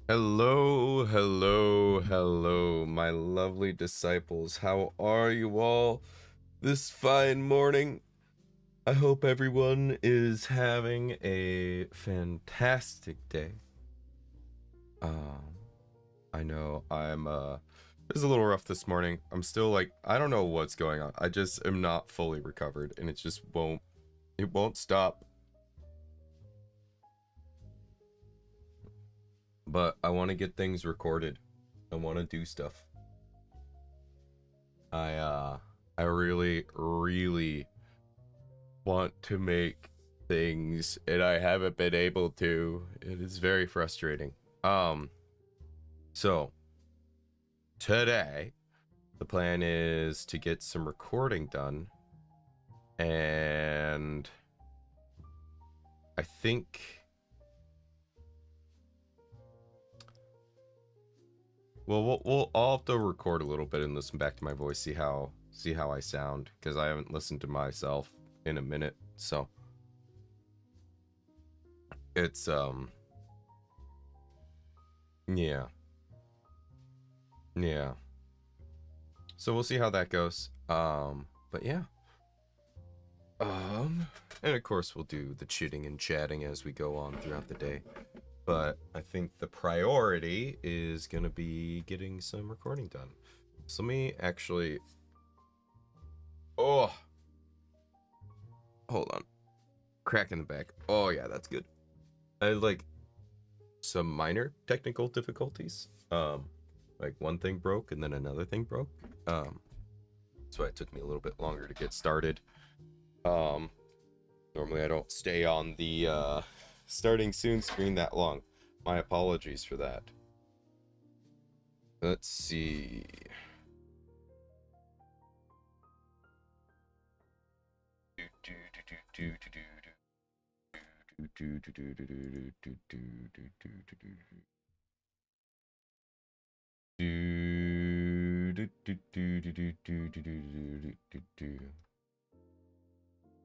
Hello, hello, hello, my lovely disciples. How are you all this fine morning? I hope everyone is having a fantastic day. Um, I know it's a little rough this morning. I'm still like, I don't know what's going on. I just am not fully recovered and it won't stop. But I want to get things recorded. I want to do stuff. I uh I really want to make things and I haven't been able to. It is very frustrating. Um so today the plan is to get some recording done, and I think I'll have to record a little bit and listen back to my voice, see how I sound, because I haven't listened to myself in a minute. So it's yeah. Yeah. So we'll see how that goes. But yeah. And of course we'll do the chitting and chatting as we go on throughout the day. But I think the priority is gonna be getting some recording done. So let me actually. Oh, hold on. Crack in the back. Oh yeah, that's good. I had like some minor technical difficulties. Like one thing broke and then another thing broke. That's why it took me a little bit longer to get started. Um, Normally I don't stay on the starting soon screen that long. My apologies for that. Let's see.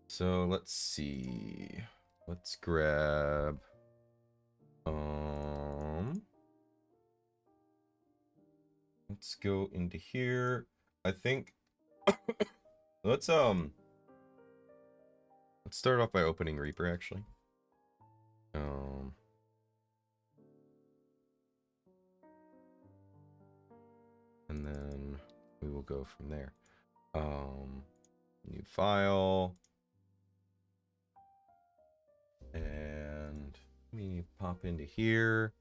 So let's see. Let's grab let's go into here. I think let's start off by opening Reaper actually. Um and then we will go from there. New file. And let me pop into here.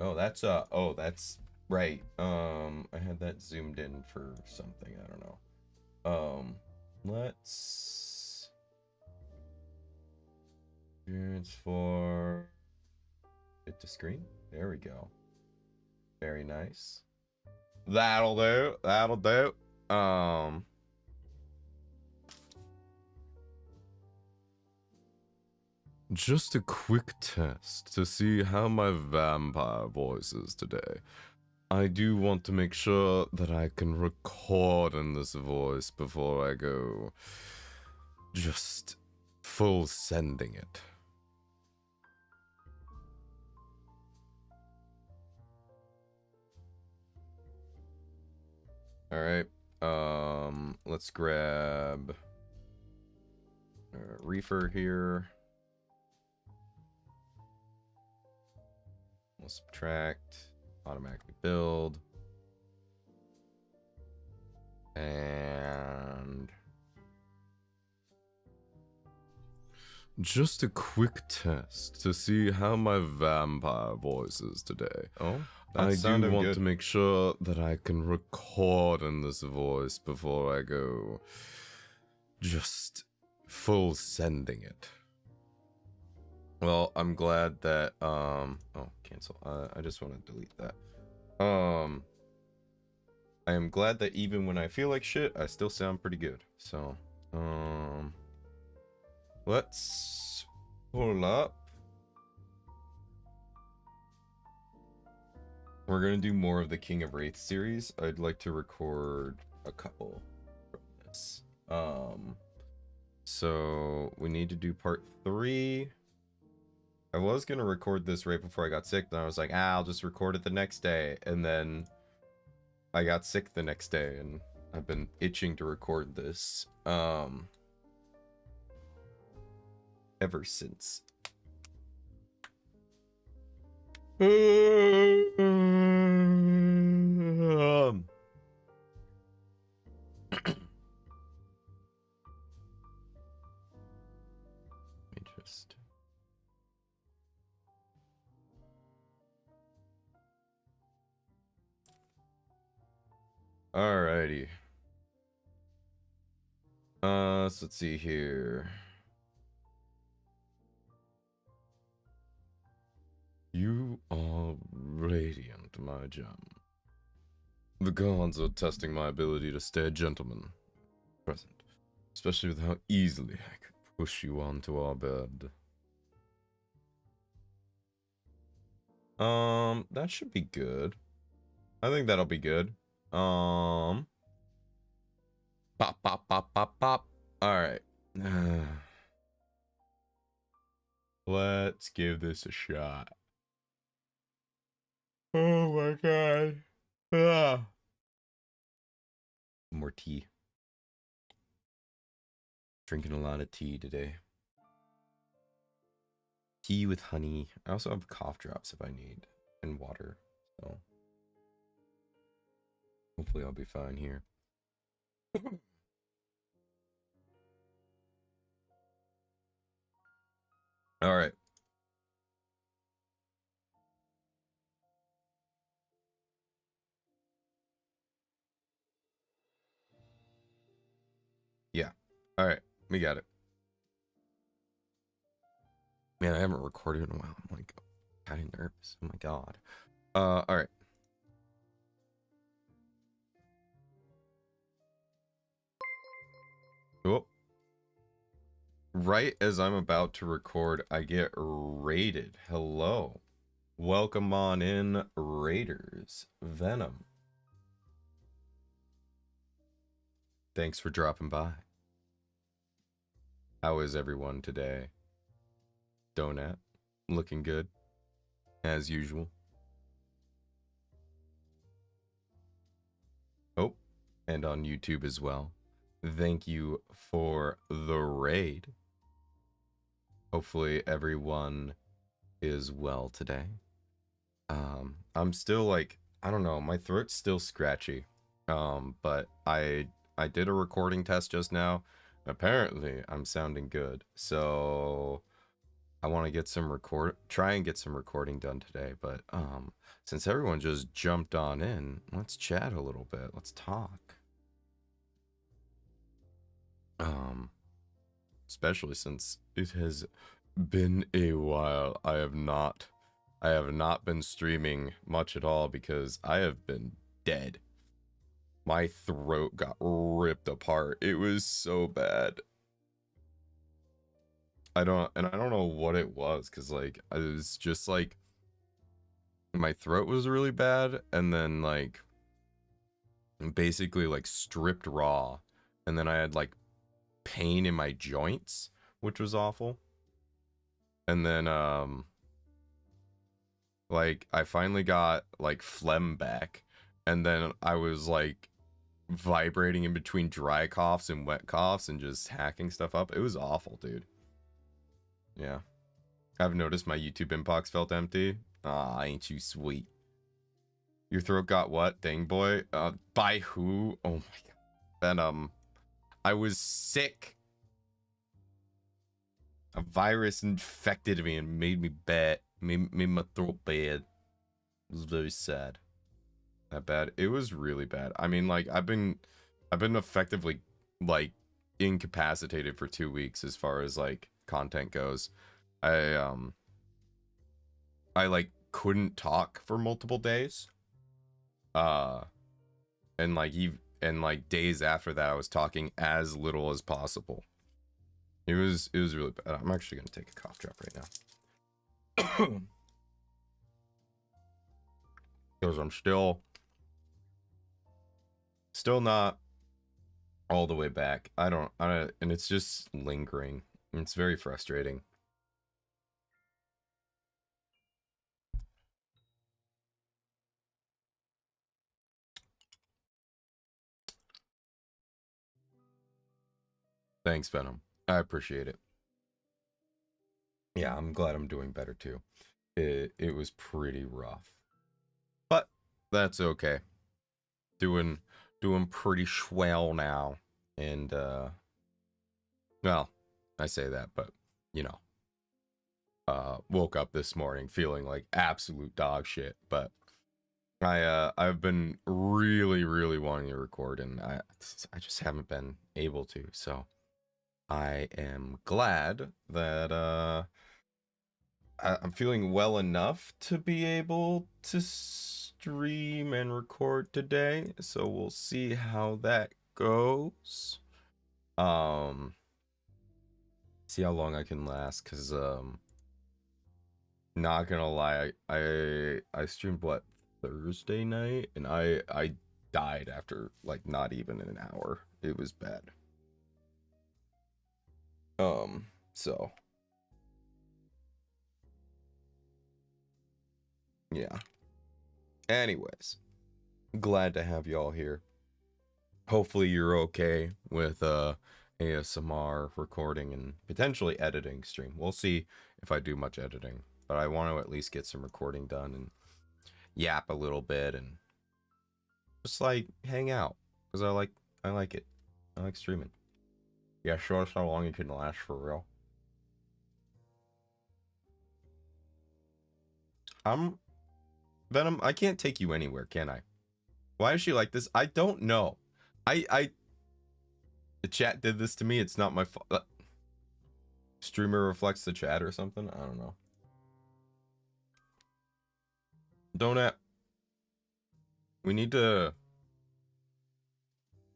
Oh, that's right. I had that zoomed in for something, I don't know. Let's transform it to screen. There we go. Very nice. That'll do. That'll do. Just a quick test to see how my vampire voice is today. I do want to make sure that I can record in this voice before I go just full sending it. All right. Let's grab Reefer here. We'll subtract, automatically build, and just a quick test to see how my vampire voice is today. Oh, I do want to make sure that I can record in this voice before I go just full sending it. Well, I'm glad that oh, cancel. I just want to delete that. I am glad that even when I feel like shit, I still sound pretty good. So, let's pull up. We're gonna do more of the King of Wraith series. I'd like to record a couple from this. So we need to do part 3. I was gonna record this right before I got sick, then I was like, I'll just record it the next day, and then I got sick the next day, and I've been itching to record this ever since. Let me just... Alrighty. So let's see here. You are radiant, my gem. The gods are testing my ability to stay a gentleman present, especially with how easily I could push you onto our bed. That should be good. I think that'll be good. Pop, pop, pop, pop, pop. Alright. Let's give this a shot. Oh my god. Ah. More tea. Drinking a lot of tea today. Tea with honey. I also have cough drops if I need. And water. So hopefully I'll be fine here. Alright. Yeah. Alright. We got it. Man, I haven't recorded in a while. I'm like kind of nervous. Oh my god. Alright. Oh. Right as I'm about to record, I get raided. Hello. Welcome on in, Raiders. Venom. Thanks for dropping by. How is everyone today? Donut. Looking good. As usual. Oh, and on YouTube as well. Thank you for the raid. Hopefully everyone is well today. I'm still like, I don't know, my throat's still scratchy. But I did a recording test just now. Apparently I'm sounding good. So I want to get some try and get some recording done today, but since everyone just jumped on in, let's chat a little bit. Let's talk. Especially since it has been a while. I have not been streaming much at all because I have been dead. My throat got ripped apart. It was so bad. I don't know what it was, because like it was just like my throat was really bad, and then like basically like stripped raw, and then I had like pain in my joints, which was awful. And then like I finally got like phlegm back, and then I was like vibrating in between dry coughs and wet coughs and just hacking stuff up. It was awful, dude. Yeah. I've noticed my YouTube inbox felt empty. Ah, ain't you sweet. Your throat got what, dang boy? By who? Oh my god. Then I was sick. A virus infected me and made me bad. Made my throat bad. It was very sad. That bad. It was really bad. I mean, like I've been effectively like incapacitated for 2 weeks as far as like content goes. I like couldn't talk for multiple days. And like days after that I was talking as little as possible. It was really bad. I'm actually gonna take a cough drop right now. Because I'm still not all the way back. I don't, and it's just lingering. It's very frustrating. Thanks, Venom. I appreciate it. Yeah, I'm glad I'm doing better too. It was pretty rough. But that's okay. Doing pretty swell now. And well, I say that, but you know, woke up this morning feeling like absolute dog shit, but I've been really wanting to record, and I just haven't been able to. So I am glad that I'm feeling well enough to be able to stream and record today. So we'll see how that goes. See how long I can last, cause not gonna lie, I streamed what, Thursday night, and I died after like not even an hour. It was bad. So yeah. Anyways, glad to have y'all here. Hopefully you're okay with ASMR recording and potentially editing stream. We'll see if I do much editing, but I want to at least get some recording done and yap a little bit and just like hang out, because I like it. I like streaming. Yeah, show us how long you can last for real. Venom, I can't take you anywhere, can I? Why is she like this? I don't know. The chat did this to me. It's not my fault. Streamer reflects the chat or something. I don't know. Donut. We need to.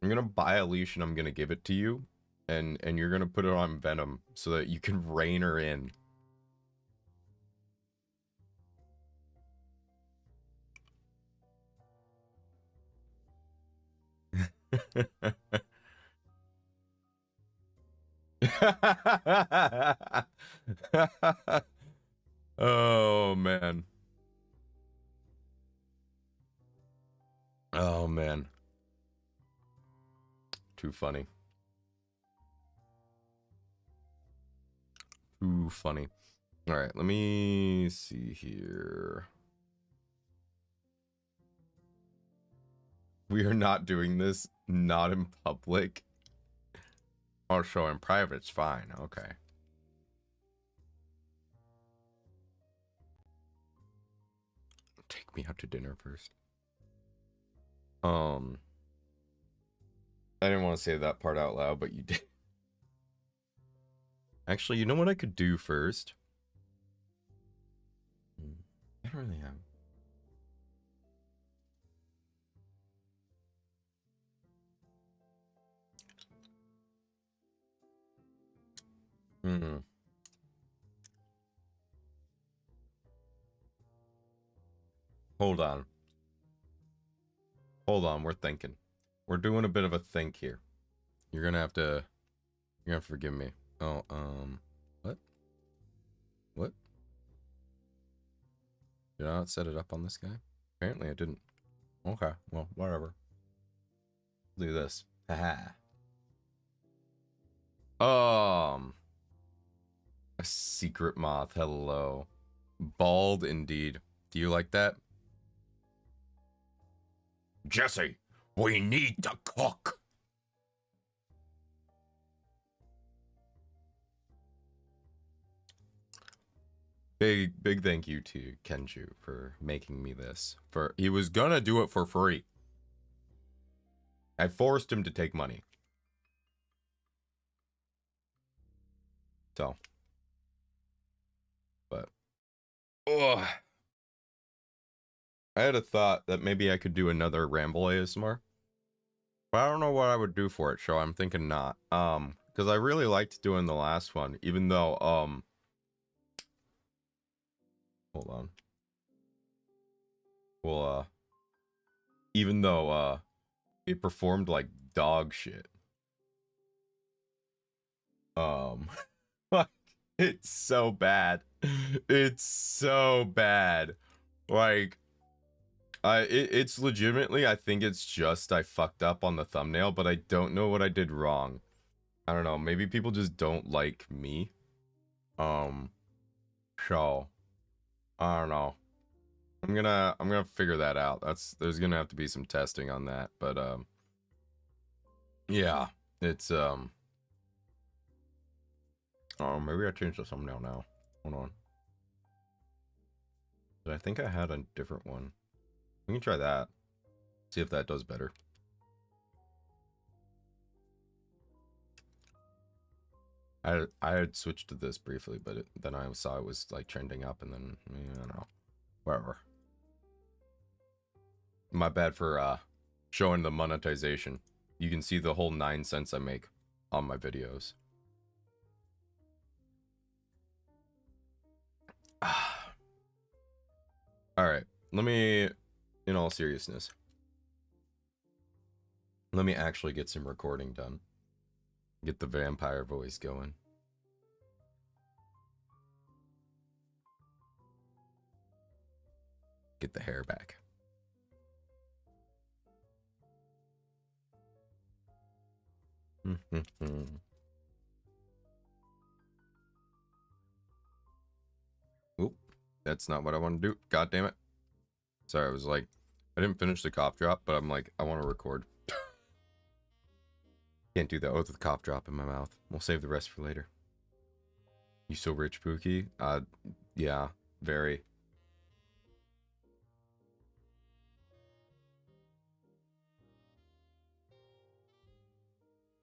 I'm gonna buy a leash and I'm gonna give it to you, and you're gonna put it on Venom so that you can rein her in. Oh man. Oh man. Too funny. Too funny. All right, let me see here. We are not doing this, not in public. Oh, so in private's fine. Okay. Take me out to dinner first. I didn't want to say that part out loud, but you did. Actually, you know what I could do first? I don't really have. Hold on. Hold on, we're thinking. We're doing a bit of a think here. You're gonna have to forgive me. Oh, what? What? Did I not set it up on this guy? Apparently I didn't. Okay, well, whatever. Do this. Haha. A secret moth, hello. Bald indeed. Do you like that? Jesse, we need to cook. Big thank you to Kenju for making me this. He was gonna do it for free. I forced him to take money. So. But. Ugh. I had a thought that maybe I could do another Ramble ASMR. But I don't know what I would do for it, so I'm thinking not. Because I really liked doing the last one, even though, hold on. Well, even though, it performed like dog shit. It's so bad. It's so bad. Like, it's legitimately, I think it's just I fucked up on the thumbnail, but I don't know what I did wrong. I don't know, maybe people just don't like me. Um, so I don't know. I'm gonna figure that out. There's gonna have to be some testing on that, but yeah, it's oh, maybe I changed the thumbnail now. Hold on. But I think I had a different one. We can try that. See if that does better. I had switched to this briefly, but then I saw it was like trending up, and then I don't know. Whatever. My bad for showing the monetization. You can see the whole 9 cents I make on my videos. Alright, let me, in all seriousness, let me actually get some recording done. Get the vampire voice going. Get the hair back. Oop, that's not what I want to do. God damn it. Sorry, I was like, I didn't finish the cough drop, but I'm like, I want to record. Can't do that with a cough drop in my mouth. We'll save the rest for later. You so rich, Pookie? Yeah, very.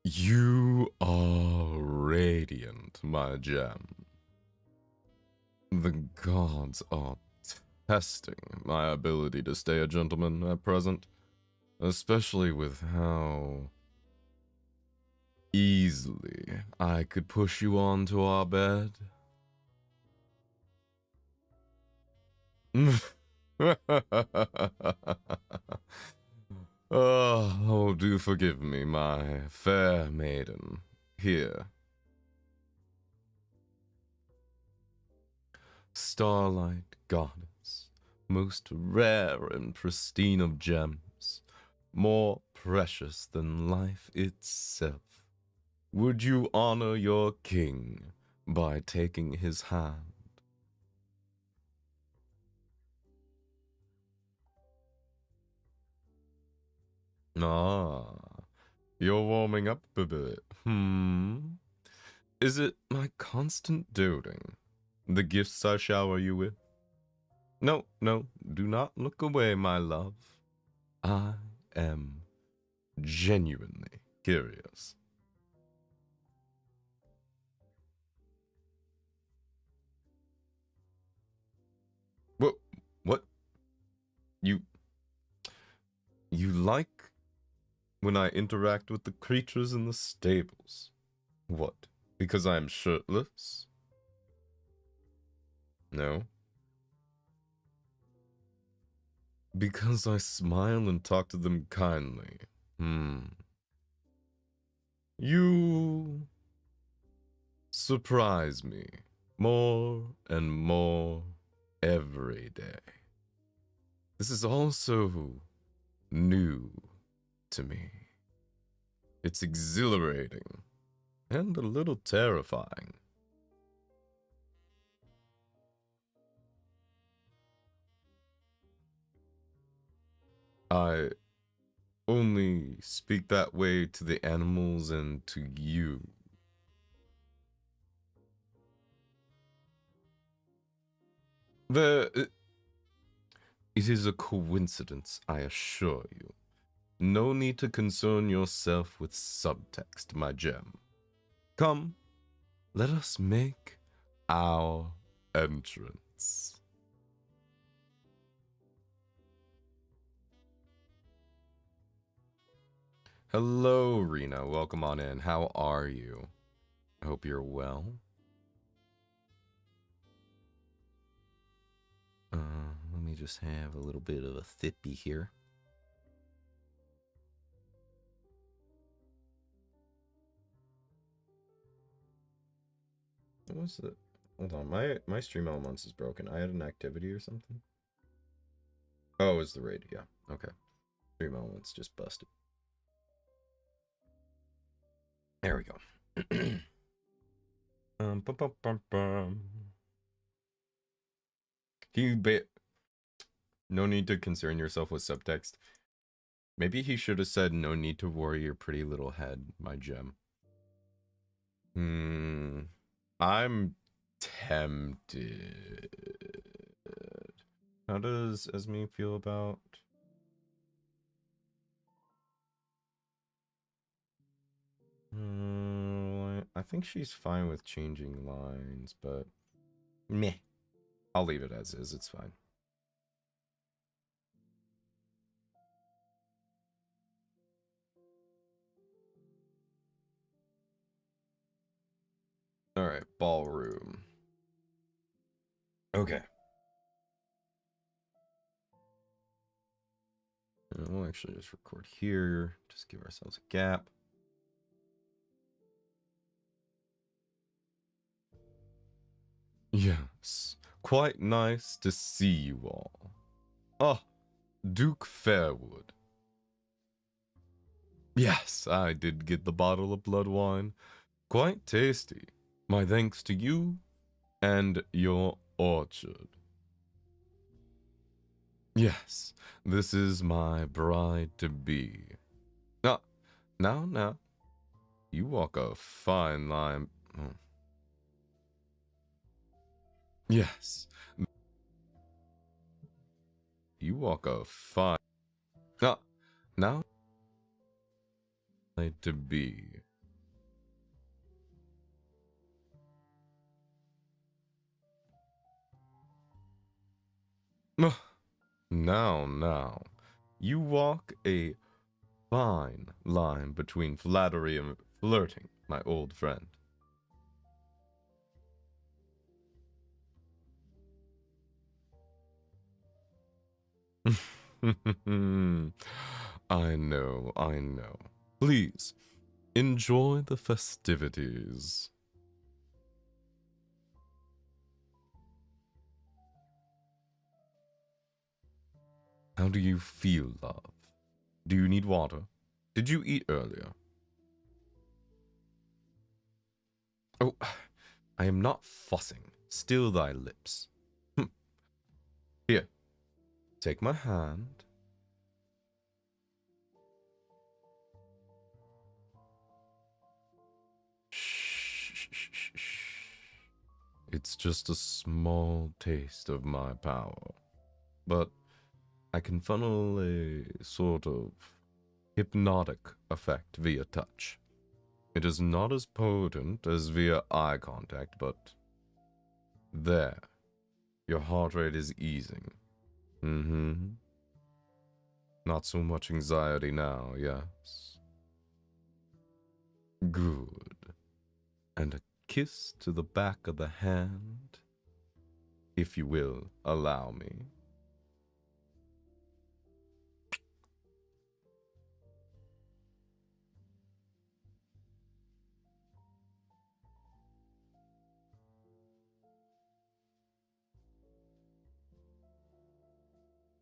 You are radiant, my gem. The gods are testing my ability to stay a gentleman at present, especially with how easily I could push you onto our bed. Oh, do forgive me, my fair maiden. Here. Starlight goddess, most rare and pristine of gems, more precious than life itself. Would you honor your king by taking his hand? Ah, you're warming up a bit. Is it my constant doting? The gifts I shower you with? No, no, do not look away, my love. I am genuinely curious. What? What? You... You like when I interact with the creatures in the stables? What? Because I am shirtless? No. Because I smile and talk to them kindly. You surprise me more and more every day. This is also new to me. It's exhilarating and a little terrifying. I only speak that way to the animals and to you. It is a coincidence, I assure you. No need to concern yourself with subtext, my gem. Come, let us make our entrance. Hello, Rena. Welcome on in. How are you? I hope you're well. Let me just have a little bit of a thippy here. What was it? Hold on, my stream elements is broken. I had an activity or something. Oh, it's the raid. Yeah. Okay. Stream elements just busted. There we go. Bum, bum, bum, bum. He ba- no need to concern yourself with subtext. Maybe he should have said, no need to worry your pretty little head, my gem. I'm tempted. How does Esme feel about... I think she's fine with changing lines, but meh. I'll leave it as is, it's fine. Alright, ballroom. Okay. We'll actually just record here. Just give ourselves a gap. Yes, quite nice to see you all. Ah, Duke Fairwood. Yes, I did get the bottle of blood wine. Quite tasty. My thanks to you and your orchard. Yes, this is my bride-to-be. Now, you walk a fine line. Oh. Yes, you walk a fine... Now, to-be. Now, you walk a fine line between flattery and flirting, my old friend. I know. Please, enjoy the festivities. How do you feel, love? Do you need water? Did you eat earlier? Oh, I am not fussing. Still thy lips. Here, take my hand. Shh. It's just a small taste of my power. But I can funnel a sort of hypnotic effect via touch. It is not as potent as via eye contact, but there. Your heart rate is easing. Not so much anxiety now, yes. Good. And a kiss to the back of the hand, if you will allow me.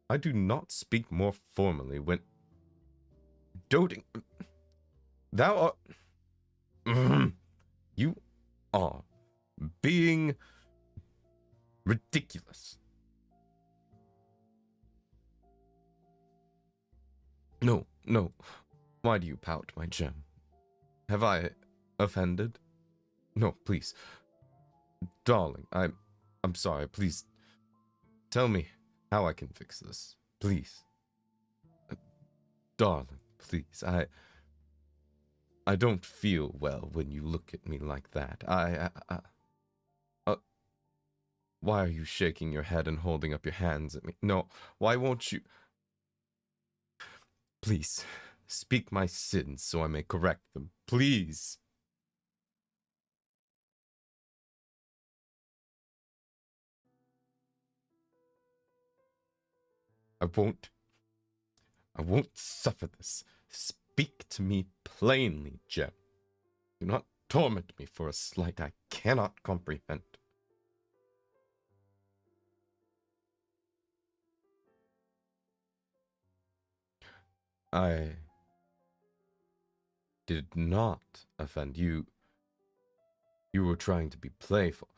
I do not speak more formally when doting. Thou art. You are being ridiculous. No. Why do you pout, my gem? Have I offended? No, please. Darling, I'm sorry. Please tell me how I can fix this. Please. Darling, please. I don't feel well when you look at me like that. Why are you shaking your head and holding up your hands at me? No, why won't you? Please, speak my sins so I may correct them. Please. I won't suffer this. Speak to me plainly, Jem. Do not torment me for a slight I cannot comprehend. I did not offend you. You were trying to be playful.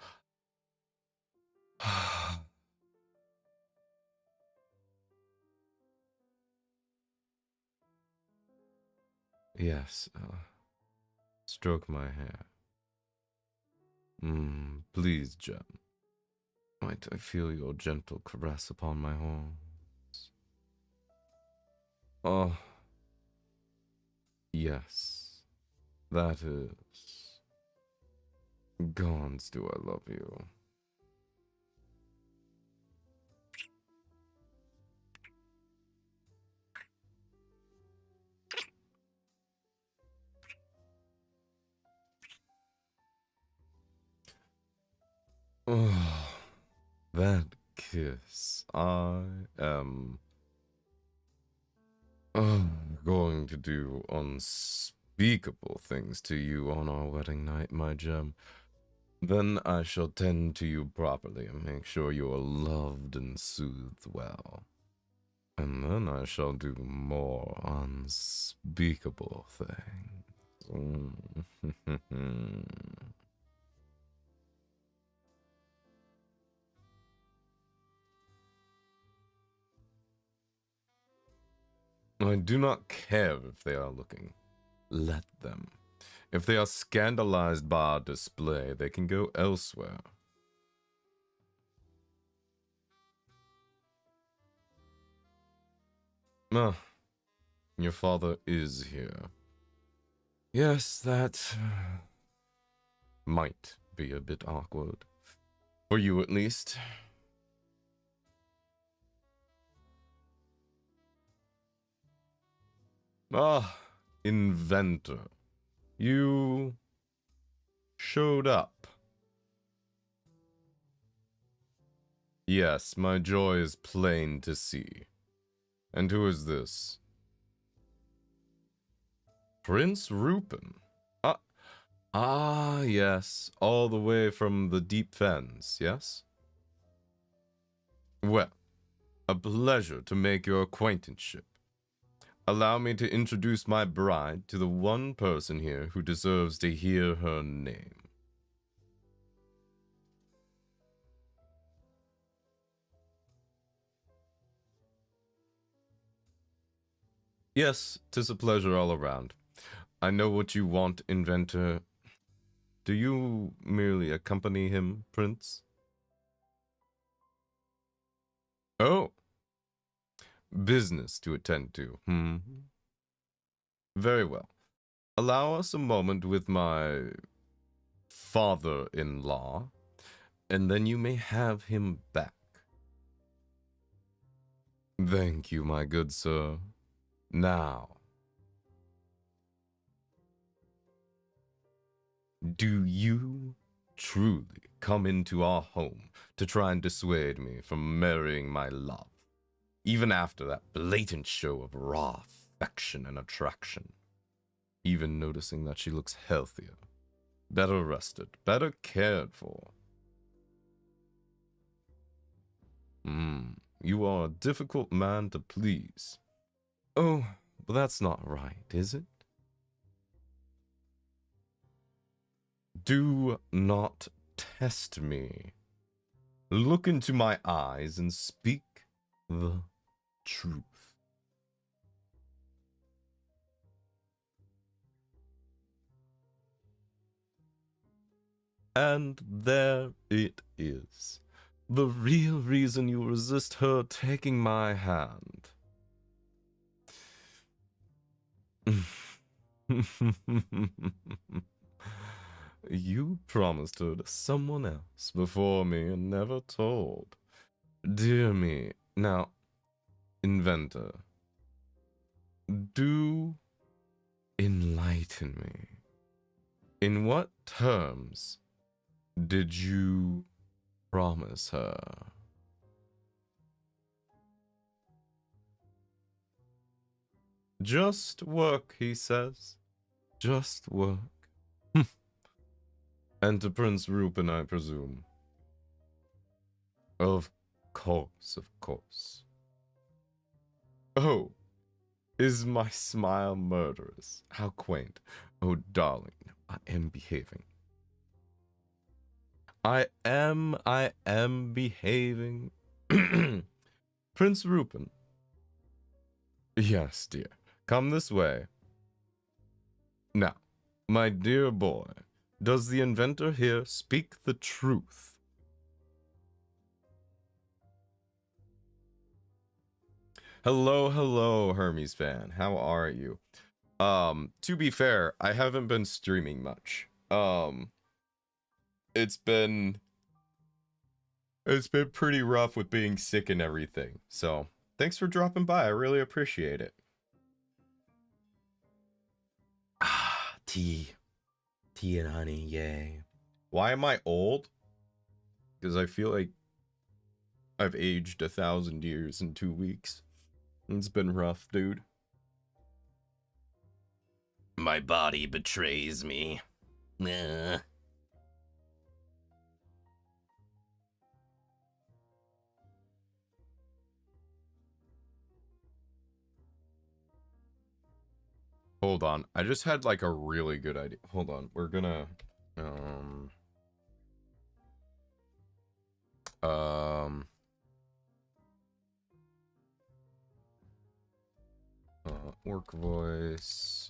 Yes, stroke my hair. Please, Jem. Might I feel your gentle caress upon my horns? Oh, yes, that is. Gods, do I love you. Oh, that kiss. I am going to do unspeakable things to you on our wedding night, my gem. Then I shall tend to you properly and make sure you are loved and soothed well. And then I shall do more unspeakable things. I do not care if they are looking. Let them. If they are scandalized by our display, they can go elsewhere. Ah, your father is here. Yes, that might be a bit awkward. For you, at least. Ah, inventor. You showed up. Yes, my joy is plain to see. And who is this? Prince Rupin. Yes, all the way from the deep fens, yes? Well, a pleasure to make your acquaintanceship. Allow me to introduce my bride to the one person here who deserves to hear her name. Yes, 'tis a pleasure all around. I know what you want, inventor. Do you merely accompany him, Prince? Oh, business to attend to, Very well. Allow us a moment with my father-in-law, and then you may have him back. Thank you, my good sir. Now, do you truly come into our home to try and dissuade me from marrying my love, even after that blatant show of raw affection and attraction? Even noticing that she looks healthier, better rested, better cared for. You are a difficult man to please. Oh, but that's not right, is it? Do not test me. Look into my eyes and speak the truth. And there it is. The real reason you resist her taking my hand. You promised her to someone else before me and never told. Dear me. Now, inventor, do enlighten me. In what terms did you promise her? Just work, he says. Just work. And to Prince Rupin, I presume. Of course, of course. Oh, is my smile murderous? How quaint. Oh, darling, I am behaving. I am behaving. Prince Rupin. Yes, dear. Come this way. Now, my dear boy, does the inventor here speak the truth? Hello, hello, Hermes fan. How are you? To be fair, I haven't been streaming much. It's been pretty rough with being sick and everything. So, thanks for dropping by. I really appreciate it. Ah, tea. Tea and honey, yay. Why am I old? Because I feel like I've aged 1,000 years in 2 weeks. It's been rough, dude. My body betrays me. Hold on. I just had like a really good idea. Hold on. We're gonna um work voice.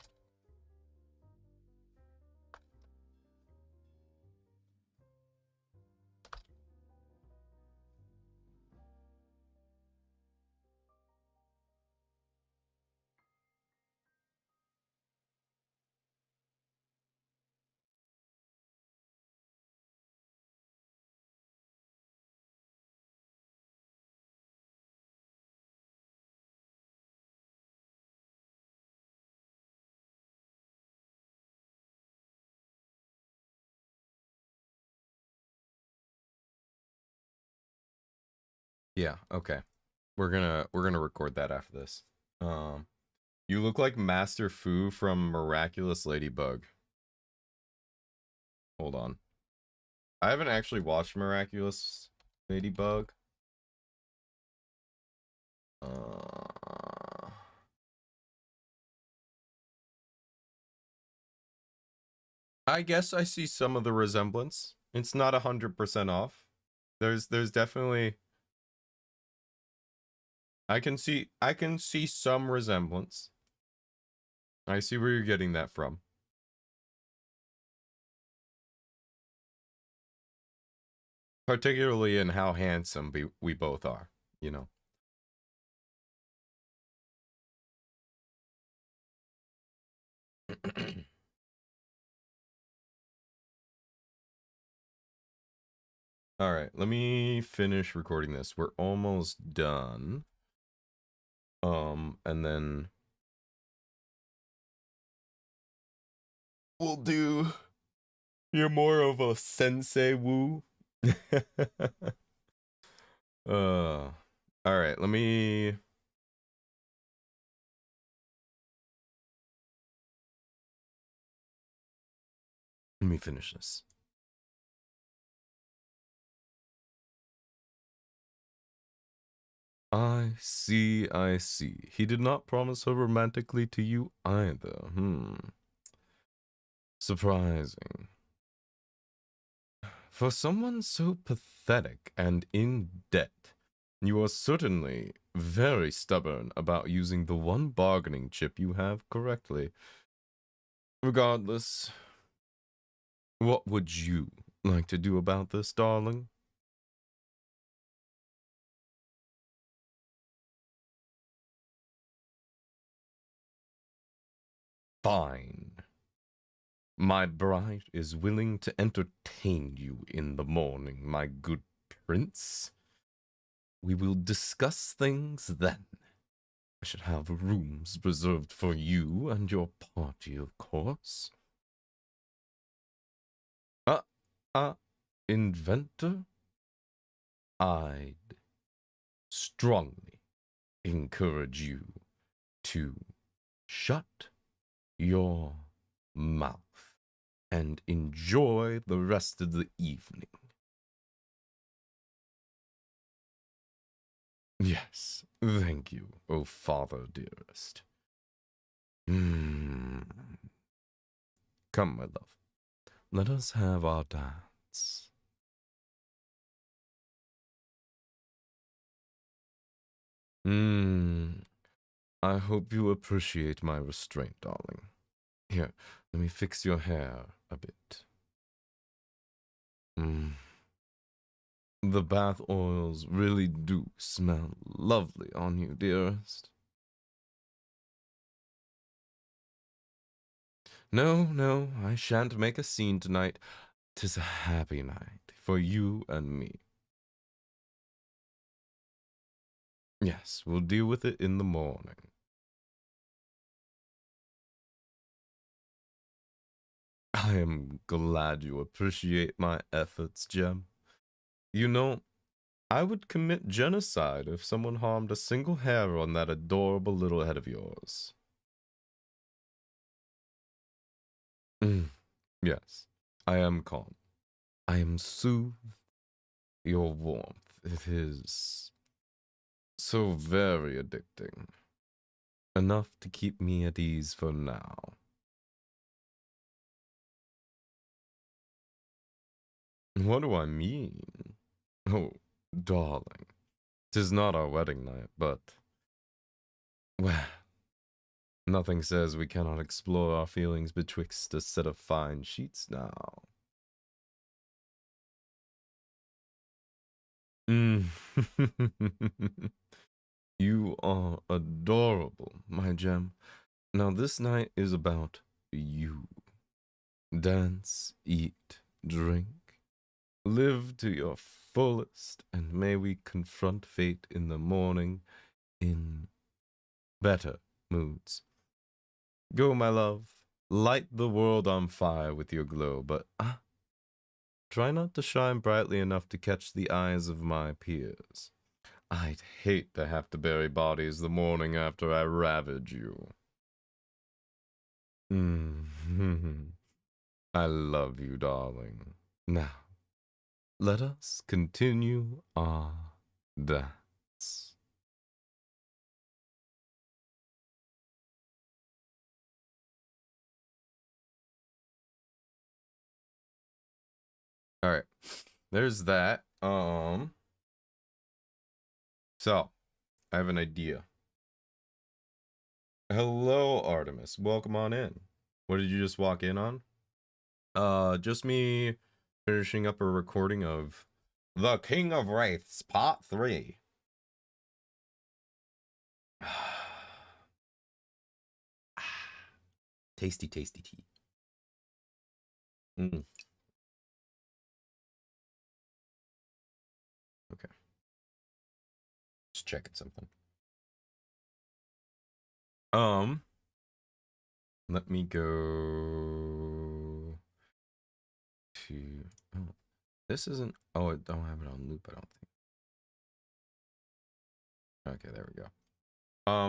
Yeah, okay. We're gonna record that after this. Um you look like Master Fu from Miraculous Ladybug. Hold on. I haven't actually watched Miraculous Ladybug. I guess I see some of the resemblance. It's not 100% off. There's definitely I can see some resemblance. I see where you're getting that from. Particularly in how handsome we both are, you know. All right, let me finish recording this. We're almost done. And then we'll do you're more of a sensei woo. All right, let me finish this. I see, I see. He did not promise her romantically to you either. Surprising. For someone so pathetic and in debt, you are certainly very stubborn about using the one bargaining chip you have correctly. Regardless, what would you like to do about this, darling? Fine. My bride is willing to entertain you in the morning, my good prince. We will discuss things then. I should have rooms reserved for you and your party, of course. Inventor? I'd strongly encourage you to shut your mouth and enjoy the rest of the evening. Yes, thank you, O father dearest. Come, my love. Let us have our dance. Mmm. I hope you appreciate my restraint, darling. Here, let me fix your hair a bit. Mmm. The bath oils really do smell lovely on you, dearest. No, no, I shan't make a scene tonight. 'Tis a happy night for you and me. Yes, we'll deal with it in the morning. I am glad you appreciate my efforts, Jem. You know, I would commit genocide if someone harmed a single hair on that adorable little head of yours. Mm, yes, I am calm. I am soothed. Your warmth, it is so very addicting. Enough to keep me at ease for now. What do I mean? Oh, darling, 'tis not our wedding night, but, well, nothing says we cannot explore our feelings betwixt a set of fine sheets now. Mm. You are adorable, my gem. Now, this night is about you. Dance, eat, drink. Live to your fullest, and may we confront fate in the morning in better moods. Go, my love. Light the world on fire with your glow, but try not to shine brightly enough to catch the eyes of my peers. I'd hate to have to bury bodies the morning after I ravage you. Mm. I love you, darling. Now, let us continue our dance. All right, there's that. So I have an idea. Hello, Artemis. Welcome on in. What did you just walk in on? Just me finishing up a recording of The King of Wraiths, Part 3. Tasty, tasty tea. Mm, okay, just checking something. Um, Let me go to. Oh, this isn't. Oh, I don't have it on loop, I don't think. Okay, there we go.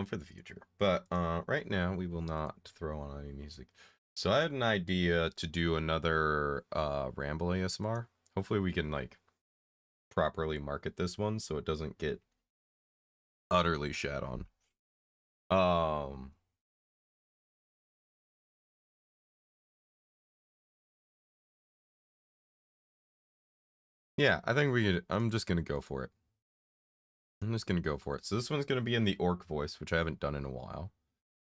For the future. But right now we will not throw on any music. So I had an idea to do another ramble ASMR. Hopefully we can like properly market this one so it doesn't get utterly shat on. Um yeah, I think I'm just gonna go for it. I'm just gonna go for it. So this one's gonna be in the orc voice, which I haven't done in a while.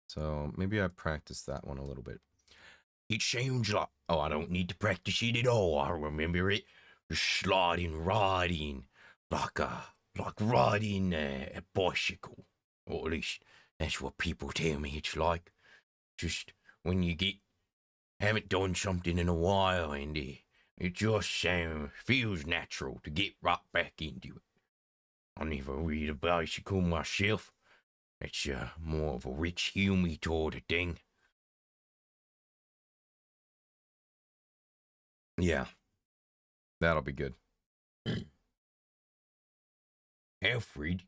So maybe I practiced that one a little bit. It sounds like, oh, I don't need to practice it at all. I remember it. Sliding right in, like riding a bicycle. Or at least that's what people tell me it's like. Just when you haven't done something in a while and it just feels natural to get right back into it. I never read a bicycle myself. It's more of a rich, hummy sort of thing. Yeah, that'll be good. Alfred?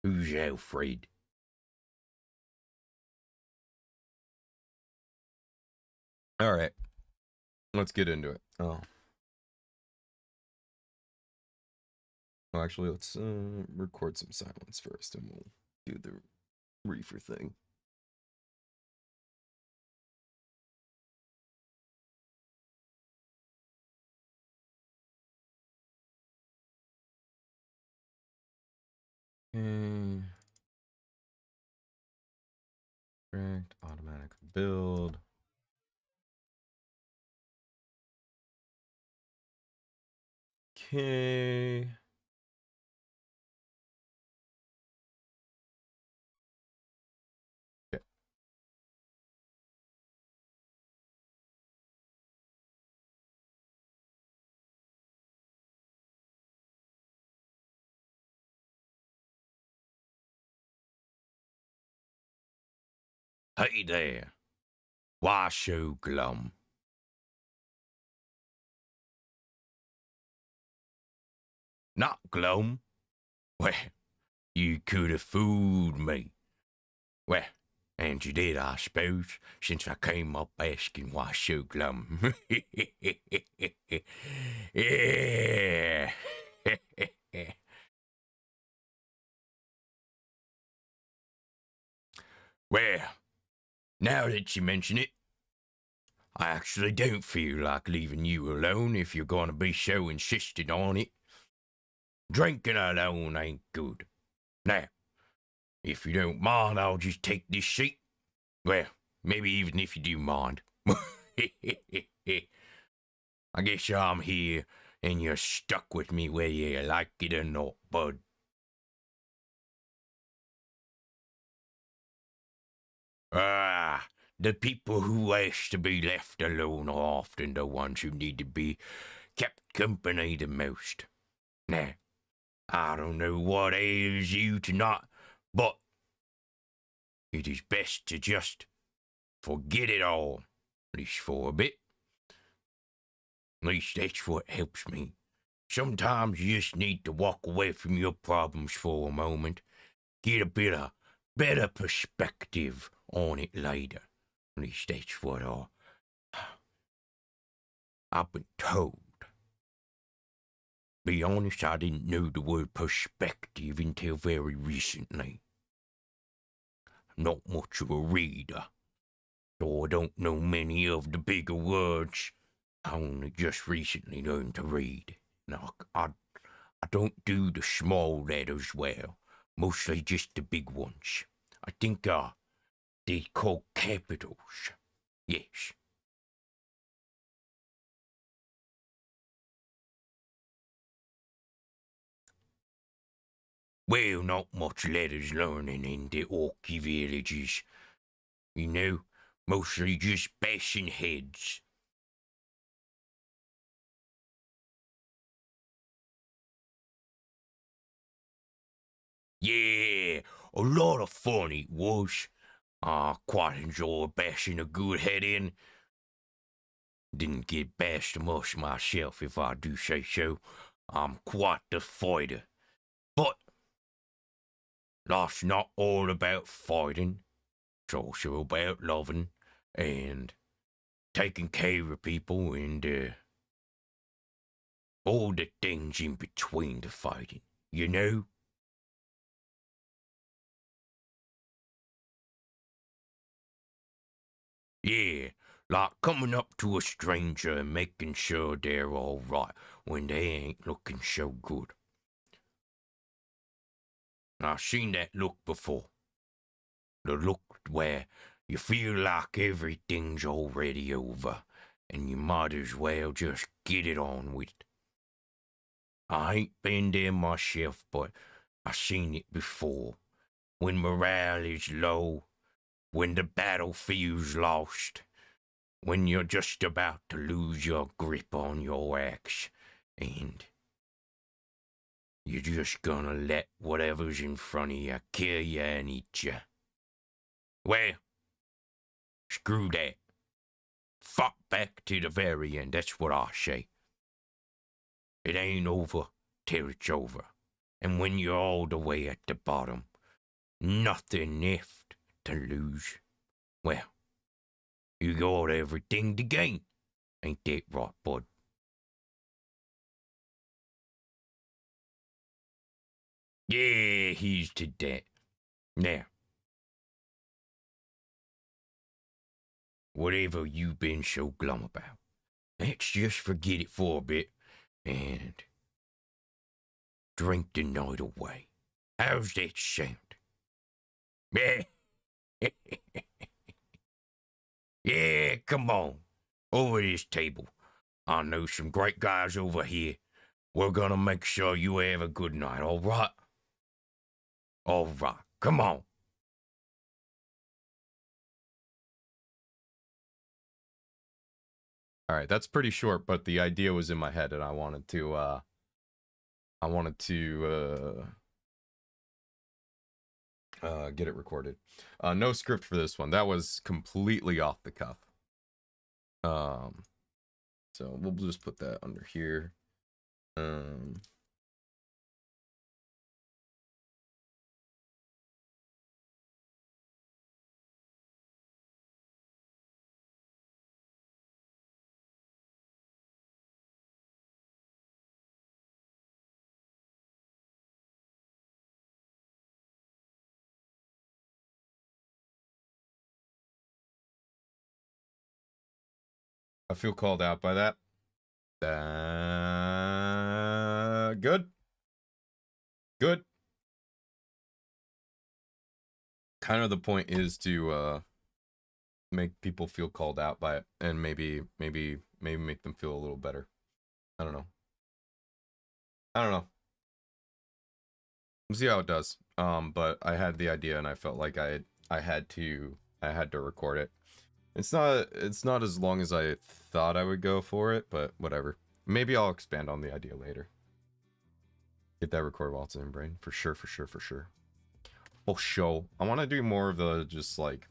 Who's Alfred? All right, let's get into it. Oh, well, actually, let's record some silence first, and we'll do the reefer thing. Okay. Extract, automatic build. Okay. Hey there. Why so glum? Not glum. Well, you could have fooled me. Well, and you did, I suppose, since I came up asking why so glum. Yeah. Well, now that you mention it, I actually don't feel like leaving you alone if you're going to be so insistent on it. Drinking alone ain't good. Now, if you don't mind, I'll just take this seat. Well, maybe even if you do mind. I guess I'm here and you're stuck with me whether you like it or not, bud. Ah, the people who ask to be left alone are often the ones who need to be kept company the most. Now, I don't know what ails you tonight, but it is best to just forget it all, at least for a bit. At least that's what helps me. Sometimes you just need to walk away from your problems for a moment, get a bit of better perspective on it later. At least that's what I've been told. Be honest, I didn't know the word perspective until very recently. Not much of a reader, so I don't know many of the bigger words. I only just recently learned to read. Now, I don't do the small letters well, mostly just the big ones. I think they call capitals. Yes. Well, not much letters learning in the Orky villages. You know, mostly just bashing heads. Yeah, a lot of fun it was. I quite enjoy bashing a good head in. Didn't get bashed much myself, if I do say so. I'm quite the fighter. But life's not all about fighting. It's also about loving and taking care of people and all the things in between the fighting, you know? Yeah, like coming up to a stranger and making sure they're all right when they ain't looking so good. I've seen that look before. The look where you feel like everything's already over and you might as well just get it on with. I ain't been there myself, but I've seen it before. When morale is low, when the battle feels lost, when you're just about to lose your grip on your axe, and you're just gonna let whatever's in front of you kill you and eat you. Well, screw that. Fought back to the very end, that's what I say. It ain't over till it's over. And when you're all the way at the bottom, nothing left to lose. Well, you got everything to gain. Ain't that right, bud? Yeah, he's to that. Now, whatever you been so glum about, let's just forget it for a bit and drink the night away. How's that sound? Yeah. Yeah, come on. Over this table. I know some great guys over here. We're gonna make sure you have a good night, all right? All right, come on. All right, that's pretty short, but the idea was in my head and I wanted to get it recorded. No script for this one. That was completely off the cuff. So we'll just put that under here. I feel called out by that. Good. Good. Kind of the point is to make people feel called out by it and maybe make them feel a little better. I don't know. We'll see how it does. But I had the idea and I felt like I had to record it. It's not as long as I thought I would go for it, but whatever. Maybe I'll expand on the idea later. Get that recorded while it's in brain. For sure. Oh, show. I want to do more of the just like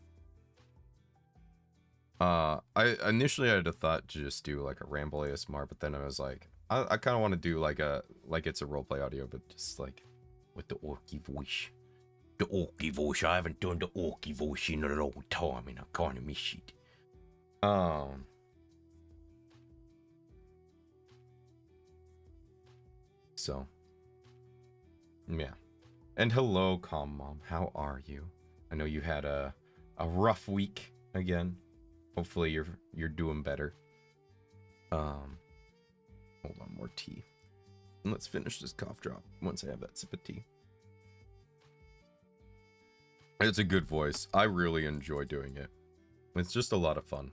I initially had a thought to just do like a ramble ASMR, but then I was like, I kind of want to do like it's a roleplay audio, but just like with the orky voice. The orky voice. I haven't done the orky voice in a long time, and I kind of miss it. So, yeah. And hello, Calm Mom. How are you? I know you had a rough week again. Hopefully you're doing better. Hold on, more tea. And let's finish this cough drop once I have that sip of tea. It's a good voice. I really enjoy doing it. It's just a lot of fun.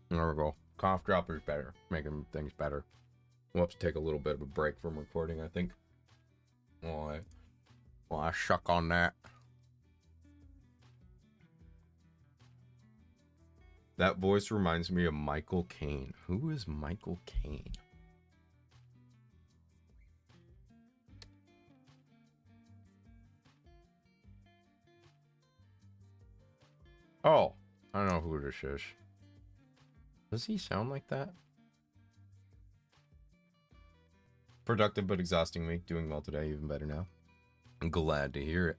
There we go. Cough dropper's better, making things better. We'll have to take a little bit of a break from recording, I think. While I shuck on that. That voice reminds me of Michael Caine. Who is Michael Caine? Oh, I don't know who this is. Does he sound like that? Productive but exhausting week. Doing well today, even better now. I'm glad to hear it.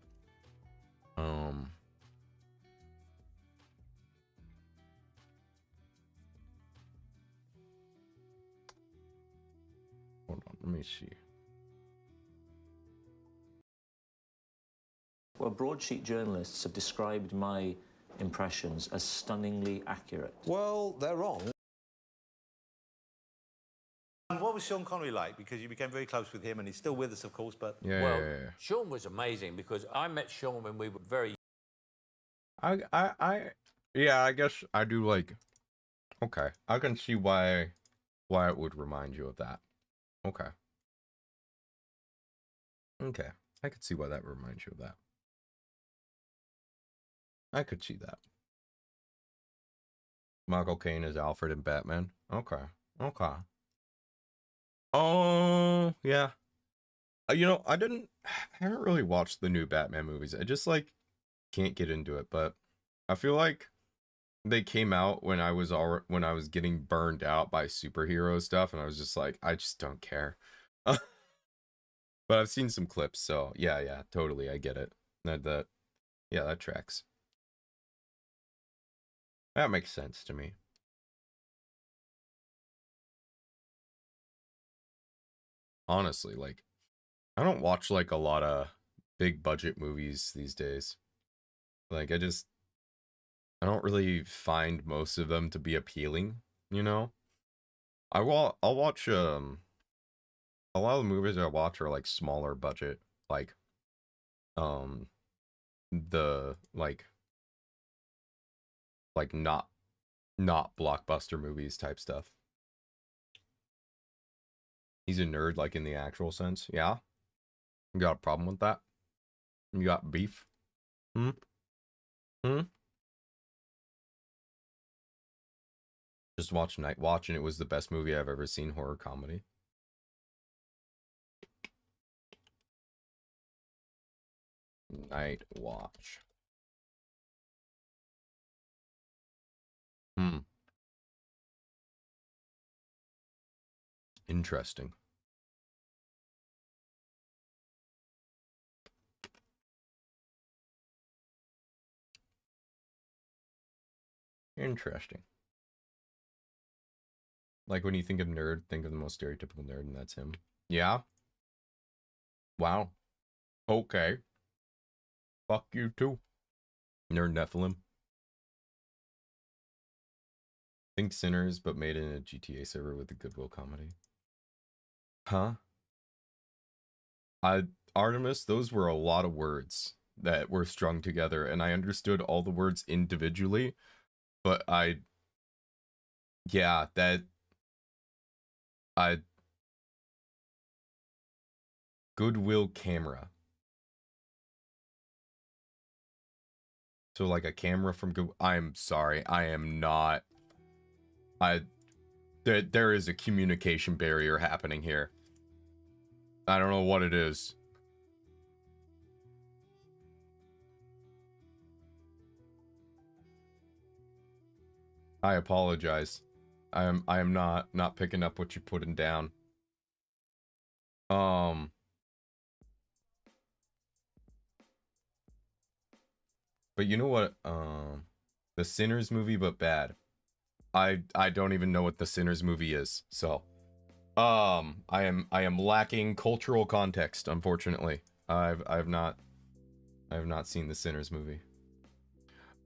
Hold on, let me see. Well, broadsheet journalists have described my impressions as stunningly accurate. Well, they're wrong. And what was Sean Connery like? Because you became very close with him, and he's still with us, of course, but... Yeah. Sean was amazing because I met Sean when we were very... Yeah, I guess I do like... Okay, I can see why it would remind you of that. Okay, I could see why that reminds you of that. I could see that. Michael Caine is Alfred in Batman. Okay. Oh, yeah. You know, I haven't really watched the new Batman movies. I just like can't get into it, but I feel like they came out when I was getting burned out by superhero stuff, and I was just like, I just don't care. But I've seen some clips, so yeah, totally, I get it. That tracks. That makes sense to me. Honestly, like, I don't watch like a lot of big budget movies these days. Like, I I don't really find most of them to be appealing, you know? I'll watch a lot of the movies I watch are like smaller budget, like um the like not blockbuster movies type stuff. He's a nerd like in the actual sense. Yeah? You got a problem with that? You got beef? Hmm? Hmm? Just watched Night Watch and it was the best movie I've ever seen, horror comedy. Night Watch. Hmm. Interesting. Interesting. Like when you think of nerd, think of the most stereotypical nerd, and that's him. Yeah? Wow. Okay. Fuck you too. Nerd Nephilim. Think Sinners, but made in a GTA server with a Goodwill comedy. Huh? Artemis, those were a lot of words that were strung together, and I understood all the words individually, but yeah, I, Goodwill camera. So like a camera from Good. I'm sorry, I am not. There is a communication barrier happening here. I don't know what it is. I apologize. I am not picking up what you're putting down. But you know what? The Sinners movie, but bad. I don't even know what the Sinners movie is. So, I am lacking cultural context. Unfortunately, I've not seen the Sinners movie.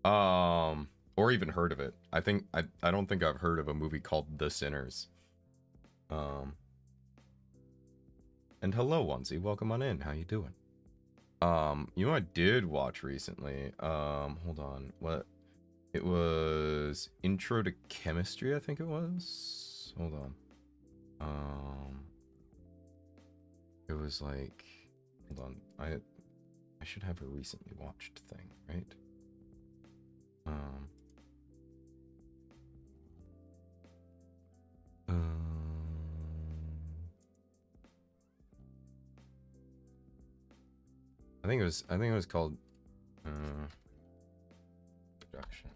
Or even heard of it. I don't think I've heard of a movie called The Sinners. And hello, Onesie. Welcome on in. How you doing? You know what I did watch recently? Hold on. What? It was Intro to Chemistry, I think it was. Hold on. It was like, hold on. I should have a recently watched thing, right? I think it was called production.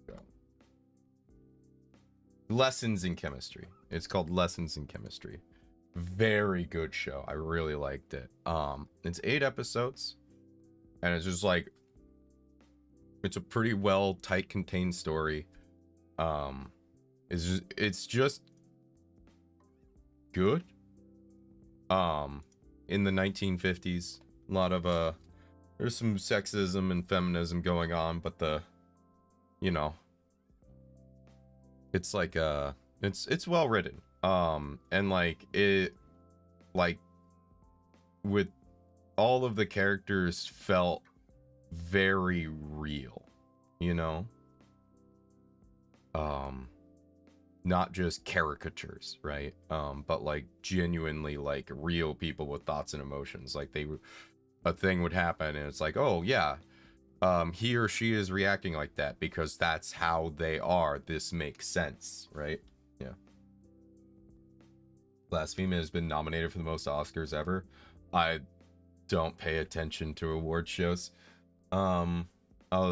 Go. Lessons in Chemistry. It's called Lessons in Chemistry. Very good show. I really liked it. It's 8 episodes, and it's just like, it's a pretty well tight contained story. It's just good. In the 1950s, a lot of there's some sexism and feminism going on, but you know, it's like it's well written. And like with all of the characters felt very real, you know? Not just caricatures, right? But like genuinely like real people with thoughts and emotions. Like a thing would happen and it's like, oh yeah, he or she is reacting like that because that's how they are. This makes sense, right? Yeah. Blasphemy has been nominated for the most Oscars ever. I don't pay attention to award shows. Other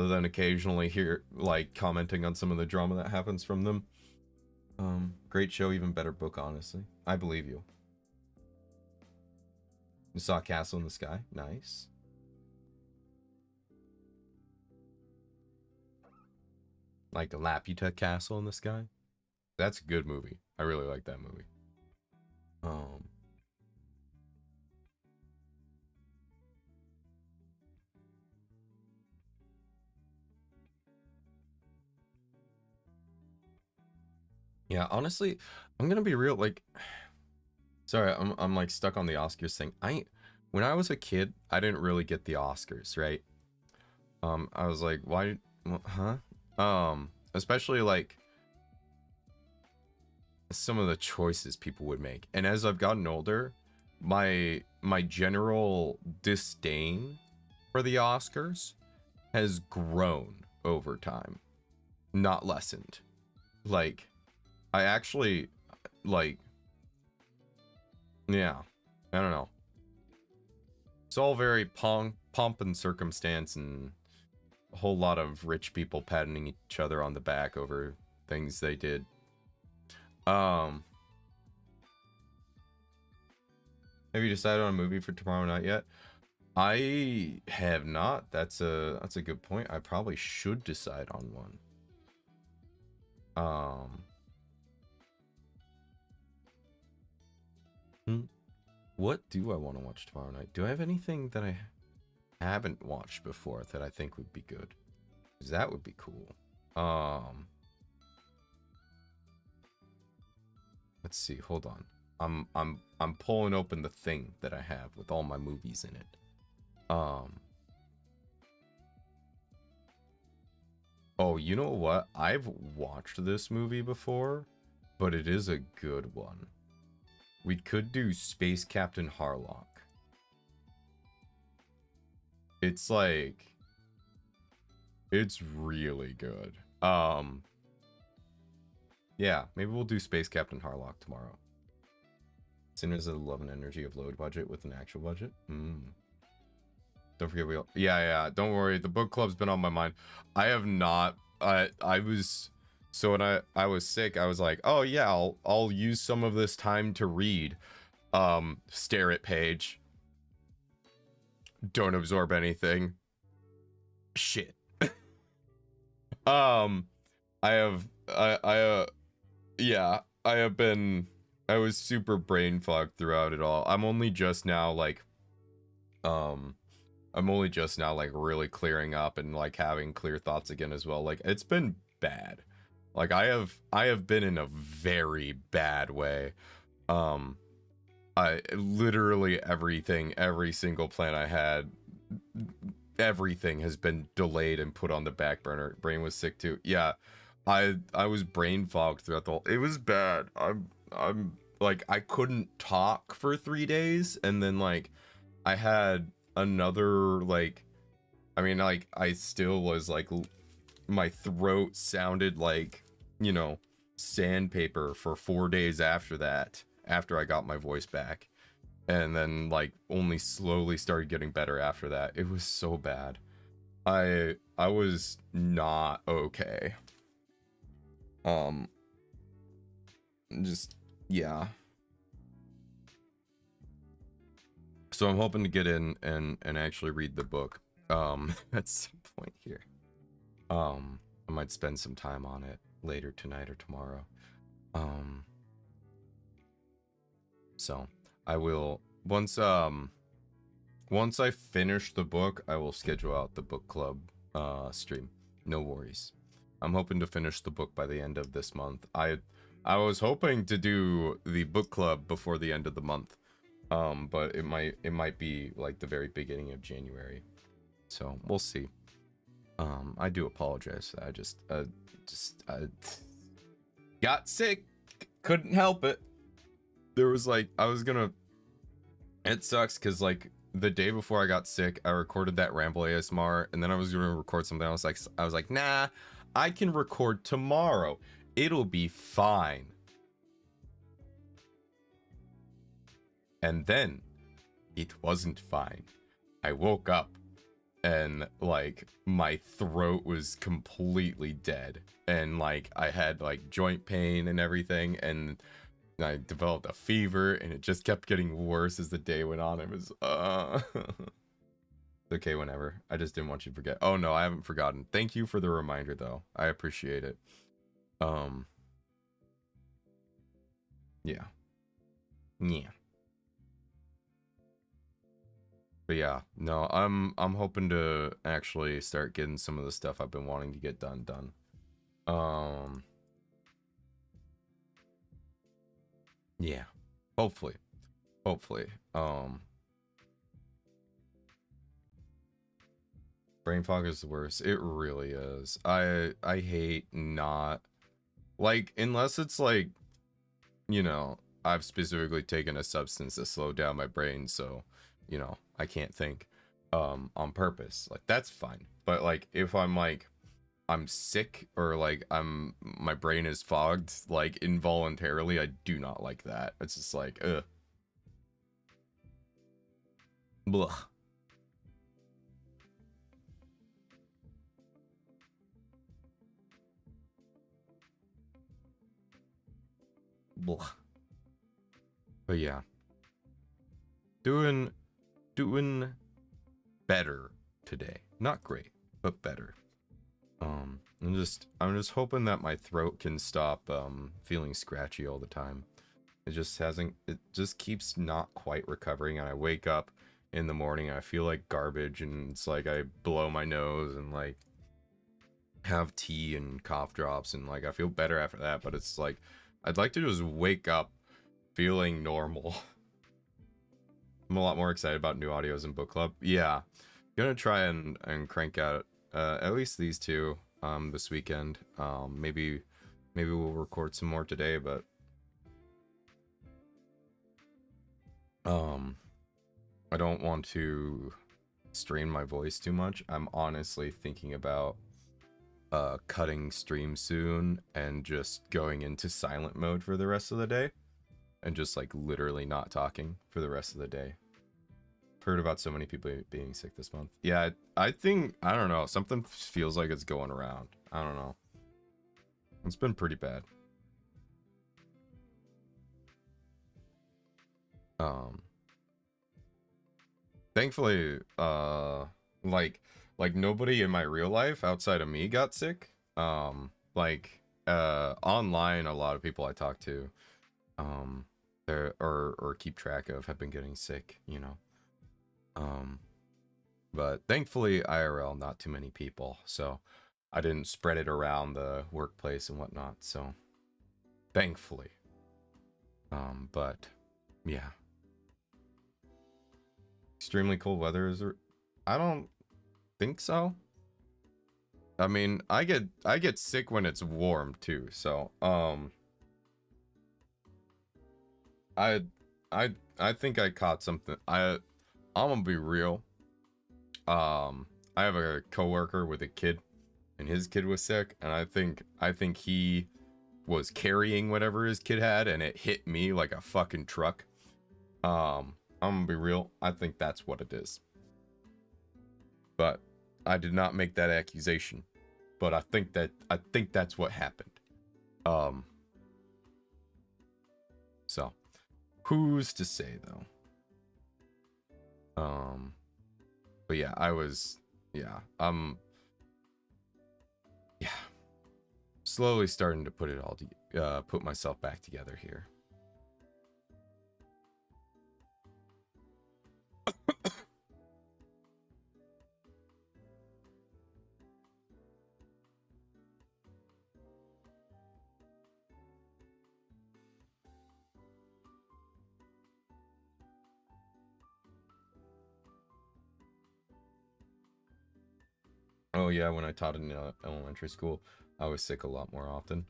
than occasionally hear like commenting on some of the drama that happens from them. Great show, even better book, honestly. I believe you. You saw Castle in the Sky? Nice. Like Laputa Castle in the Sky? That's a good movie. I really like that movie. Yeah, honestly, I'm gonna be real. Like, sorry, I'm like stuck on the Oscars thing. When I was a kid, I didn't really get the Oscars, right? I was like, why? Huh? Especially like some of the choices people would make. And as I've gotten older, my general disdain for the Oscars has grown over time, not lessened. Like, I actually like, yeah, I don't know. It's all very pomp and circumstance and a whole lot of rich people patting each other on the back over things they did. Um, have you decided on a movie for tomorrow night yet? I have not. That's a good point. I probably should decide on one. What do I want to watch tomorrow night? Do I have anything that I haven't watched before that I think would be good? 'Cause that would be cool. Let's see. Hold on. I'm pulling open the thing that I have with all my movies in it. Oh, you know what? I've watched this movie before, but it is a good one. We could do Space Captain Harlock. It's like, it's really good. Yeah, maybe we'll do Space Captain Harlock tomorrow. Sinners of the Love and Energy of Low Budget with an actual budget. Don't forget yeah, don't worry. The book club's been on my mind. I have not. I was, so when I was sick, I was like, oh yeah, I'll use some of this time to read. Stare at page. Don't absorb anything. Shit. Yeah, I was super brain fogged throughout it all. I'm only just now like really clearing up and like having clear thoughts again as well. Like, it's been bad. Like, I have been in a very bad way. I literally every single plan I had, everything has been delayed and put on the back burner. Brain was sick too. Yeah, I was brain fogged throughout the whole. It was bad. I'm like, I couldn't talk for 3 days, and then like I had another like, I mean, like, I still was like, my throat sounded like, you know, sandpaper for 4 days after that, after I got my voice back. And then like only slowly started getting better after that. It was so bad. I was not okay. Just, yeah. So I'm hoping to get in and actually read the book at some point here. I might spend some time on it later tonight or tomorrow. So I will, once I finish the book, I will schedule out the book club stream. No worries. I'm hoping to finish the book by the end of this month. I was hoping to do the book club before the end of the month. But it might be like the very beginning of January. So we'll see. I do apologize. I just got sick. Couldn't help it. There was like, it sucks because like the day before I got sick, I recorded that ramble ASMR, and then I was gonna record something else. I was like, nah, I can record tomorrow. It'll be fine. And then it wasn't fine. I woke up and like my throat was completely dead, and like I had like joint pain and everything, and I developed a fever, and it just kept getting worse as the day went on. It was okay, whenever. I just didn't want you to forget. Oh no, I haven't forgotten. Thank you for the reminder though. I appreciate it. Yeah. But yeah, no, I'm hoping to actually start getting some of the stuff I've been wanting to get done. Yeah. Hopefully. Hopefully. Brain fog is the worst. It really is. I hate not, like, unless it's like, you know, I've specifically taken a substance to slow down my brain, so, you know, I can't think on purpose. Like, that's fine. But like, if I'm like, I'm sick, or like my brain is fogged like involuntarily, I do not like that. It's just like, ugh. Blah. Blah. But yeah, doing better today. Not great, but better. I'm just hoping that my throat can stop feeling scratchy all the time. It just keeps not quite recovering, and I wake up in the morning and I feel like garbage, and it's like I blow my nose and like have tea and cough drops, and like I feel better after that, but it's like I'd like to just wake up feeling normal. I'm a lot more excited about new audios and book club. Yeah, gonna try and crank out at least these two this weekend. Maybe we'll record some more today, but I don't want to strain my voice too much. I'm honestly thinking about cutting stream soon and just going into silent mode for the rest of the day, and just like literally not talking for the rest of the day. Heard about so many people being sick this month. Yeah, I think, I don't know, something feels like it's going around. I don't know. It's been pretty bad. Thankfully, like nobody in my real life outside of me got sick. Like online, a lot of people I talk to there or keep track of have been getting sick, you know. But thankfully IRL, not too many people, so I didn't spread it around the workplace and whatnot, so thankfully. But yeah, extremely cold weather is, I don't think so. I mean, I get sick when it's warm too, so I think I caught something. I'm gonna be real. I have a coworker with a kid, and his kid was sick, and I think he was carrying whatever his kid had, and it hit me like a fucking truck. I'm gonna be real. I think that's what it is. But I did not make that accusation. But I think that's what happened. So who's to say though? But yeah, yeah, slowly starting to put it all to put myself back together here. Oh yeah, when I taught in elementary school, I was sick a lot more often.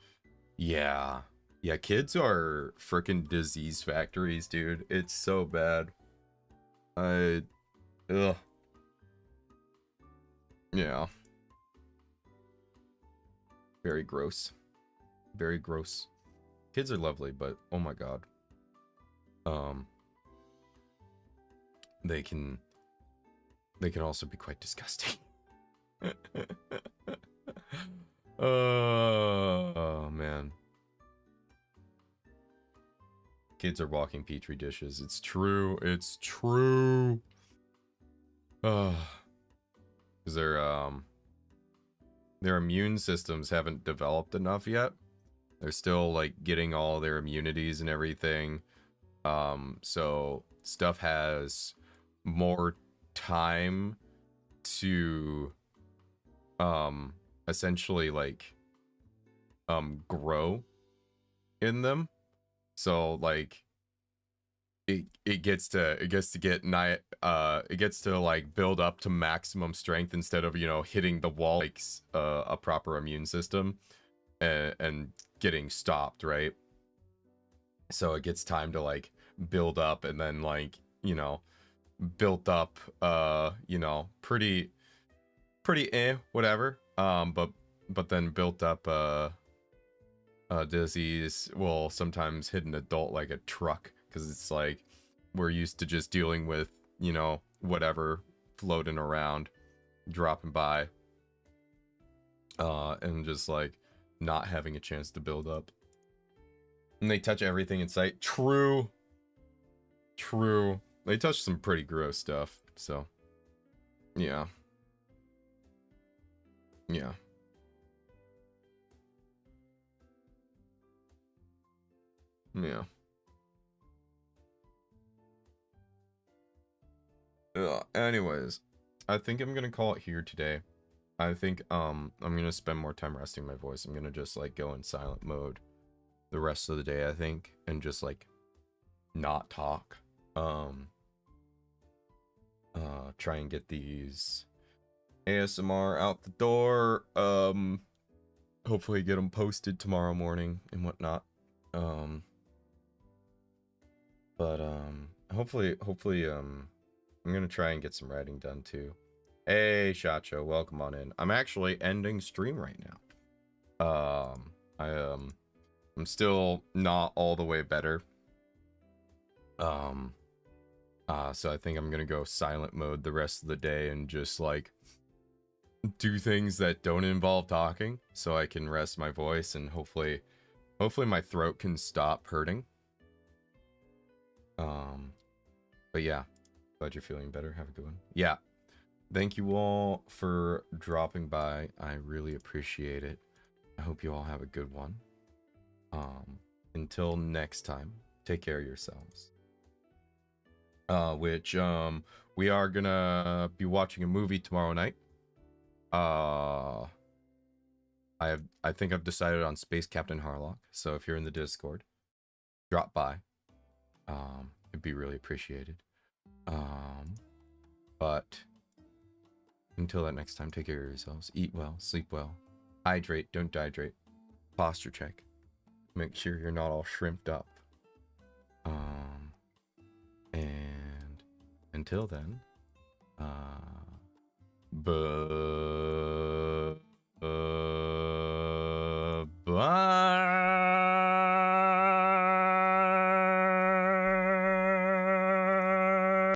Yeah. Yeah, kids are freaking disease factories, dude. It's so bad. Ugh. Yeah. Very gross. Very gross. Kids are lovely, but oh my god. They can also be quite disgusting. Oh man. Kids are walking petri dishes. It's true. It's true. Because their immune systems haven't developed enough yet. They're still like getting all their immunities and everything. So stuff has more time to essentially like grow in them. So like it gets to like build up to maximum strength instead of, you know, hitting the wall like a proper immune system and getting stopped, right? So it gets time to like build up, and then like, you know, built up you know, pretty whatever, but then built up disease will sometimes hit an adult like a truck, because it's like we're used to just dealing with, you know, whatever floating around, dropping by, and just like not having a chance to build up. And they touch everything in sight. True. They touch some pretty gross stuff, so yeah. Yeah. Anyways, I think I'm gonna call it here today. I think I'm gonna spend more time resting my voice. I'm gonna just like go in silent mode the rest of the day, I think, and just like not talk. Try and get these ASMR out the door. Hopefully get them posted tomorrow morning and whatnot. But hopefully I'm gonna try and get some writing done too. Hey Shacho, welcome on in. I'm actually ending stream right now. I'm still not all the way better. So I think I'm gonna go silent mode the rest of the day and just like do things that don't involve talking, so I can rest my voice, and hopefully my throat can stop hurting. But yeah, glad you're feeling better. Have a good one. Yeah, thank you all for dropping by. I really appreciate it. I hope you all have a good one. Until next time, take care of yourselves. Which we are gonna be watching a movie tomorrow night. I think I've decided on Space Captain Harlock, so if you're in the Discord, drop by. It'd be really appreciated. But until that next time, take care of yourselves. Eat well, sleep well, hydrate, don't dehydrate, posture check, make sure you're not all shrimped up. And until then, bye.